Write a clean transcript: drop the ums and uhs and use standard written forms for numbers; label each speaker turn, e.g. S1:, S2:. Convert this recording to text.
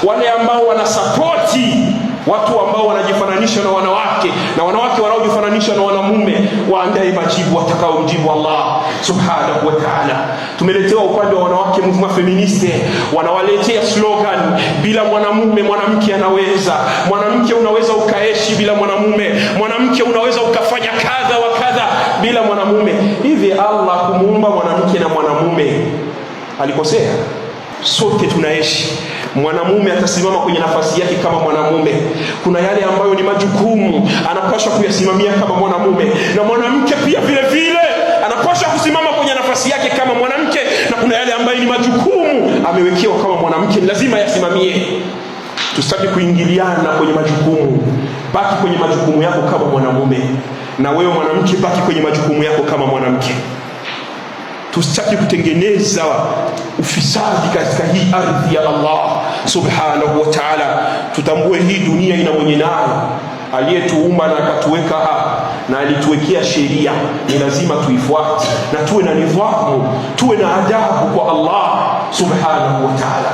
S1: wale ambao wanasapoti watu ambao wanajifananisha na wanawake na wanawake wanaojifananisha na wanamume, waandae majibu watakao mjibu Allah subhanahu wa ta'ala. Tumeletewa upande wa wanawake movement feministe, wanawaletea slogan, bila mwanamume mwanamke anaweza, mwanamke unaweza ukaishi bila mwanamume, mwanamke unaweza ukafanya kadha wa kadha bila mwanamume. Hivi Allah kumuumba mwanamke na mwanamume alikosea? Sote tunaishi. Mwanamume atasimama kwenye nafasi yake kama mwanamume. Kuna yale ambayo ni majukumu anapaswa kuyasimamia kama mwanamume, na mwanamke pia vile vile anapaswa kusimama kwenye nafasi yake kama mwanamke, na kuna yale ambayo ni majukumu amewekewa kama mwanamke, lazima yasimamie. Tusitaki kuingiliana kwenye majukumu. Baki kwenye majukumu yako kama mwanamume, na wewe mwanamke baki kwenye majukumu yako kama mwanamke. Tusitaki kutengeneza ufisadi katika hii ardhi ya Allah subhanahu wa ta'ala. Tutambue hii dunia ina mwenye nayo, aliyetuumba na akatuweka hapa na alituwekea sheria, ni lazima tuifuate na tuwe na nidhamu, tuwe na adabu kwa Allah subhanahu wa ta'ala.